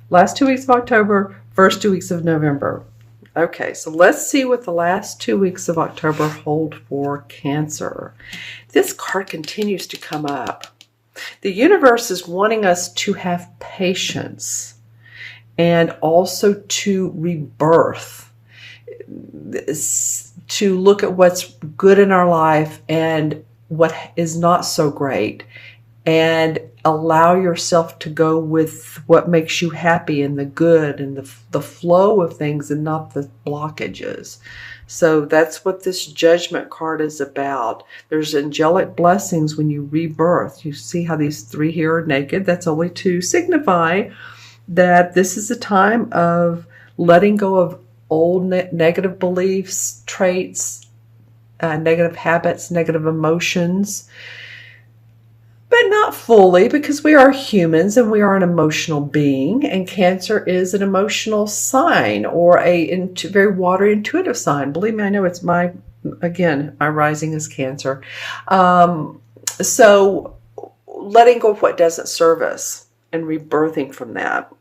Last 2 weeks of October, first 2 weeks of November. Okay, so let's see what the last 2 weeks of October hold for Cancer. This card continues to come up. The universe is wanting us to have patience and also to rebirth, to look at what's good in our life and what is not so great, and allow yourself to go with what makes you happy and the good and the flow of things and not the blockages. So that's what this Judgment card is about. There's angelic blessings when you rebirth. You see how these three here are naked? That's only to signify that this is a time of letting go of old negative beliefs, traits, negative habits, negative emotions. But not fully, because we are humans and we are an emotional being, and Cancer is an emotional sign, or a very watery intuitive sign. Believe me, I know it's my rising is Cancer. So letting go of what doesn't serve us and rebirthing from that.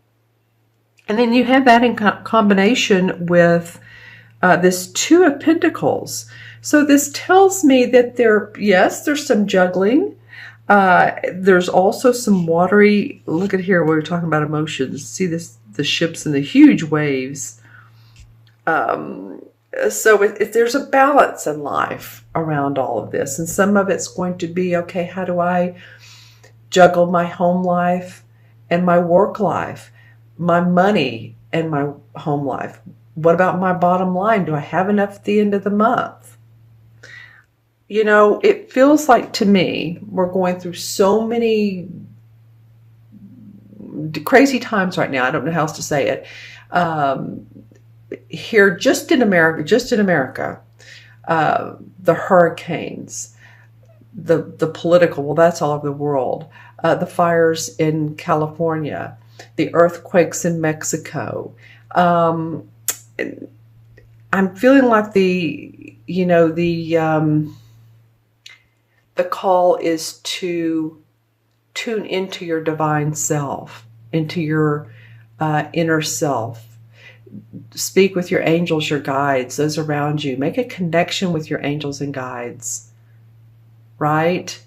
And then you have that in combination with this Two of Pentacles. So this tells me that there's some juggling. There's also some watery, look at here, we're talking about emotions. See the ships and the huge waves. So there's a balance in life around all of this. And some of it's going to be, okay, how do I juggle my home life and my work life, my money and my home life? What about my bottom line? Do I have enough at the end of the month? You know, it feels like to me, we're going through so many crazy times right now. I don't know how else to say it. Here, just in America, the hurricanes, the political, well, that's all over the world. The fires in California, the earthquakes in Mexico. I'm feeling like the call is to tune into your divine self, into your inner self. Speak with your angels, your guides, those around you. Make a connection with your angels and guides, right?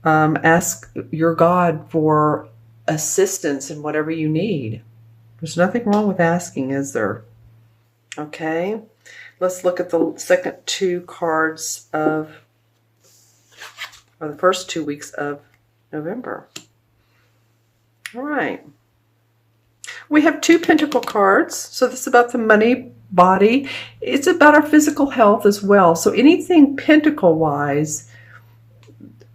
Ask your God for assistance in whatever you need. There's nothing wrong with asking, is there? Okay, let's look at the second two cards of the first 2 weeks of November. All right. We have two Pentacle cards. So this is about the money, body. It's about our physical health as well. So anything Pentacle-wise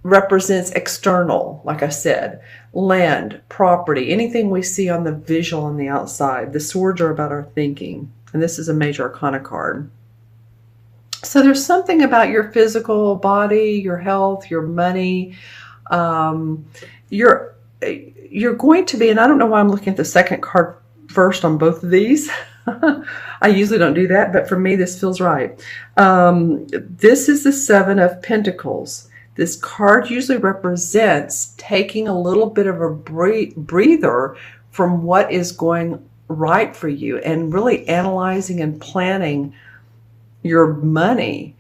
represents external, like I said, land, property, anything we see on the visual on the outside. The swords are about our thinking. And this is a major arcana card. So there's something about your physical body, your health, your money. You're going to be, and I don't know why I'm looking at the second card first on both of these. I usually don't do that, but for me, this feels right. This is the Seven of Pentacles. This card usually represents taking a little bit of a breather from what is going right for you and really analyzing and planning your money,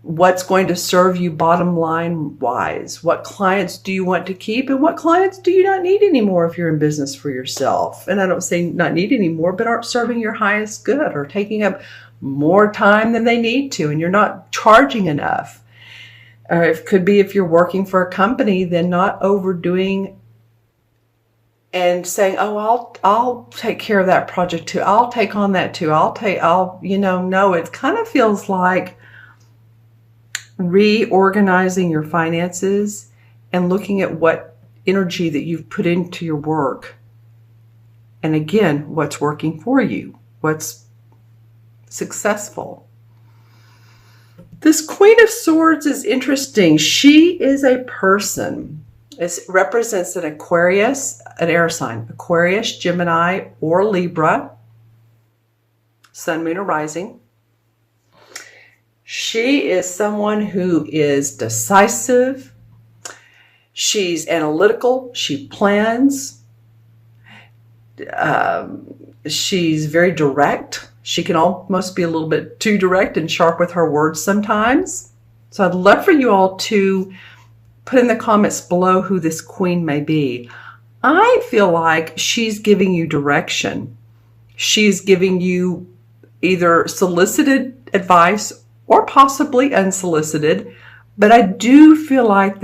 what's going to serve you bottom line wise. What clients do you want to keep and what clients do you not need anymore if you're in business for yourself? And I don't say not need anymore, but aren't serving your highest good or taking up more time than they need to and you're not charging enough. Or it could be if you're working for a company, then not overdoing and saying, oh, I'll take care of that project too. I'll take on that too. No, it kind of feels like reorganizing your finances and looking at what energy that you've put into your work. And again, what's working for you, what's successful. This Queen of Swords is interesting. She is a person. It represents an Aquarius, an air sign, Aquarius, Gemini, or Libra, Sun, Moon, or Rising. She is someone who is decisive. She's analytical. She plans. She's very direct. She can almost be a little bit too direct and sharp with her words sometimes. So I'd love for you all to put in the comments below who this queen may be. I feel like she's giving you direction. She's giving you either solicited advice or possibly unsolicited. But I do feel like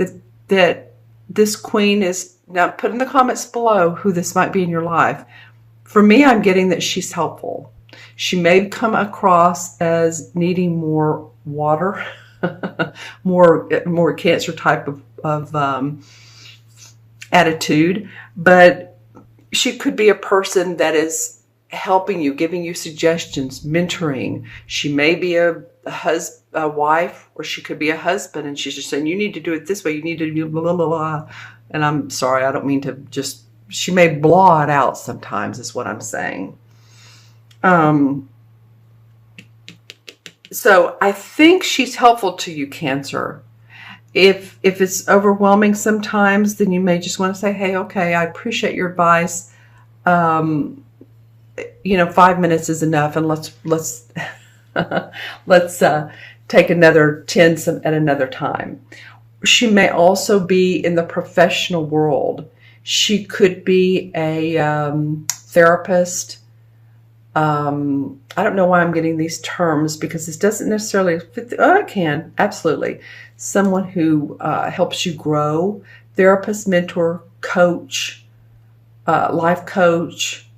that this queen is, now put in the comments below who this might be in your life. For me, I'm getting that she's helpful. She may come across as needing more water, more Cancer type of attitude, but she could be a person that is helping you, giving you suggestions, mentoring. She may be a wife, or she could be a husband, and she's just saying, you need to do it this way, you need to do blah, blah, blah, blah. And I'm sorry, I don't mean to just, she may blah it out sometimes is what I'm saying. So I think she's helpful to you, Cancer. If it's overwhelming sometimes, then you may just want to say, hey, okay, I appreciate your advice. 5 minutes is enough, and let's let's take another 10 at another time. She may also be in the professional world. She could be a therapist. I don't know why I'm getting these terms, because this doesn't necessarily fit. It can, absolutely. Someone who helps you grow. Therapist, mentor, coach, life coach.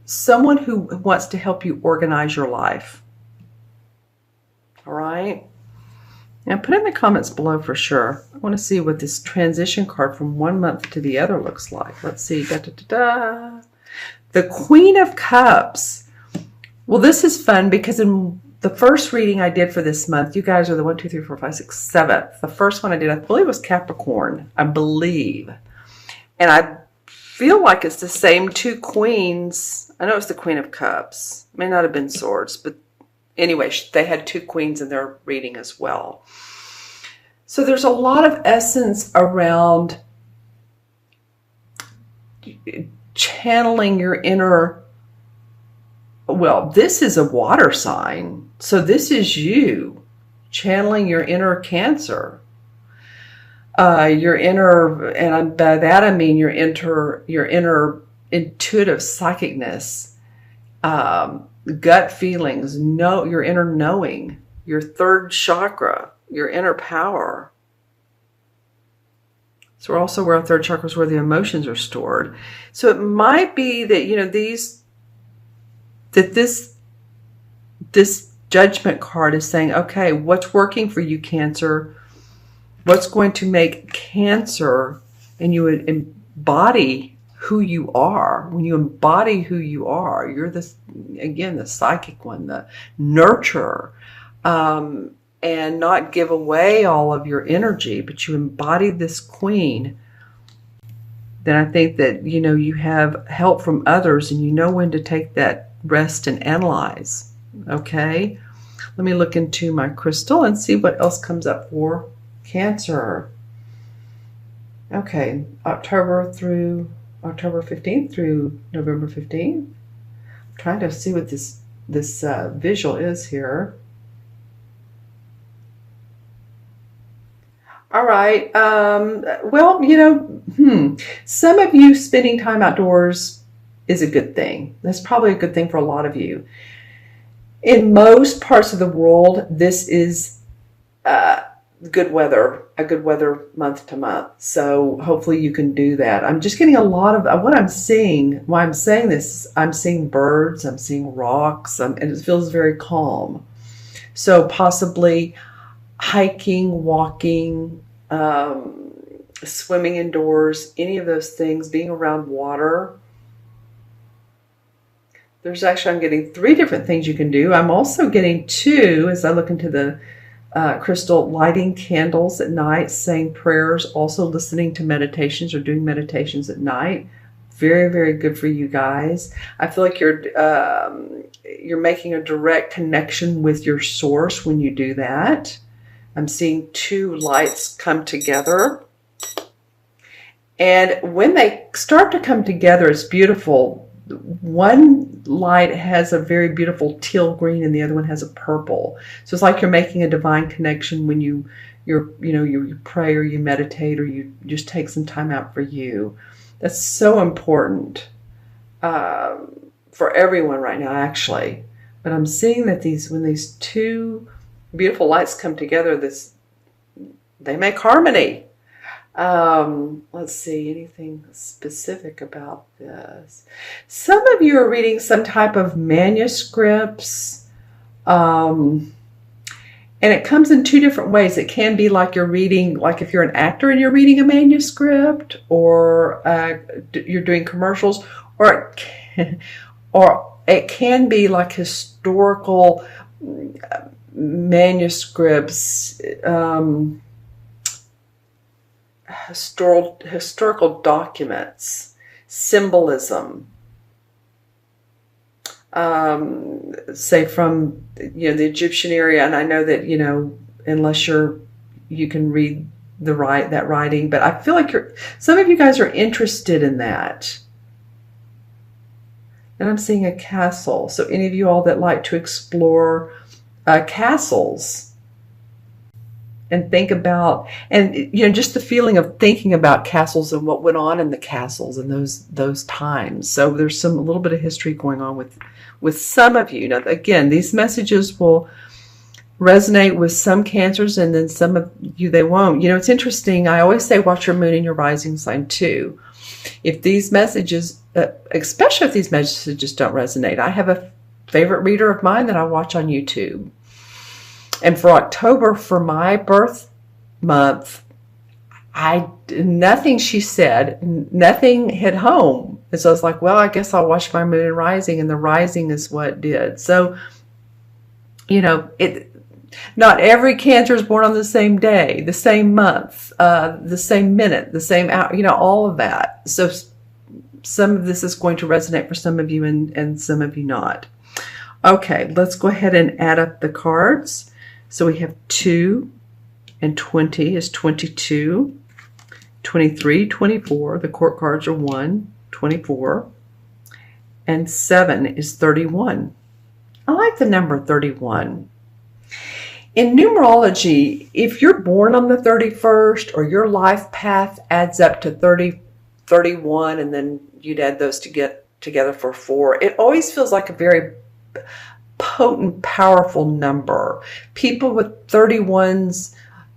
Someone who wants to help you organize your life. All right. Now put in the comments below for sure. I want to see what this transition card from one month to the other looks like. Let's see. Da, da, da, da. The Queen of Cups. Well, this is fun because in the first reading I did for this month, you guys are the 1, 2, 3, 4, 5, 6, 7th. The first one I did, I believe, was Capricorn. I believe. And I feel like it's the same two queens. I know it's the Queen of Cups. It may not have been Swords, but anyway, they had two queens in their reading as well. So there's a lot of essence around channeling your inner. Well, this is a water sign. So this is you channeling your inner Cancer. Your inner, and by that I mean your inner intuitive psychicness, gut feelings, your inner knowing, your third chakra, your inner power. So we're also where our third chakra is, where the emotions are stored. So it might be that this judgment card is saying, okay, what's working for you, Cancer? What's going to make Cancer, and you would embody who you are. When you embody who you are, you're the psychic one, the nurturer, and not give away all of your energy, but you embody this queen. Then I think that, you have help from others, and you know when to take that rest and analyze. Okay. Let me look into my crystal and see what else comes up for Cancer. Okay, October 15th through November 15th. I'm trying to see what this visual is here. All right. Well, some of you spending time outdoors is a good thing. That's probably a good thing for a lot of you. In most parts of the world, this is a good weather month to month. So hopefully you can do that. I'm just getting a lot of what I'm seeing. Why I'm saying this, I'm seeing birds, I'm seeing rocks, and it feels very calm. So possibly hiking, walking, swimming indoors, any of those things, being around water. There's actually, I'm getting 3 different things you can do. I'm also getting 2, as I look into the crystal, lighting candles at night, saying prayers, also listening to meditations or doing meditations at night. Very, very good for you guys. I feel like you're making a direct connection with your source when you do that. I'm seeing 2 lights come together. And when they start to come together, it's beautiful. One light has a very beautiful teal green and the other one has a purple. So it's like you're making a divine connection when you pray or you meditate or you just take some time out for you. That's so important for everyone right now, actually. But I'm seeing that when these two beautiful lights come together, they make harmony. Let's see, anything specific about this? Some of you are reading some type of manuscripts, and it comes in two different ways. It can be like you're reading, like if you're an actor and you're reading a manuscript, or you're doing commercials, or it can be like historical manuscripts, historical documents, symbolism, say from the Egyptian area. And I know that unless you can read that writing, but I feel like some of you guys are interested in that. And I'm seeing a castle. So any of you all that like to explore castles and think about, and just the feeling of thinking about castles and what went on in the castles in those times. So there's a little bit of history going on with some of you. Now, again, these messages will resonate with some Cancers, and then some of you they won't. It's interesting. I always say watch your moon and your rising sign too. If these messages, especially if these messages don't resonate, I have a favorite reader of mine that I watch on YouTube. And for October, for my birth month, nothing she said, nothing hit home. And so I was like, well, I guess I'll watch my moon and rising, and the rising is what did. So, not every Cancer is born on the same day, the same month, the same minute, the same hour, all of that. So some of this is going to resonate for some of you and some of you not. Okay, let's go ahead and add up the cards. So we have 2 and 20 is 22, 23, 24. The court cards are 1, 24, and 7 is 31. I like the number 31. In numerology, if you're born on the 31st or your life path adds up to 30, 31, and then you'd add those to get together for 4, it always feels like a very potent, powerful number. People with 31s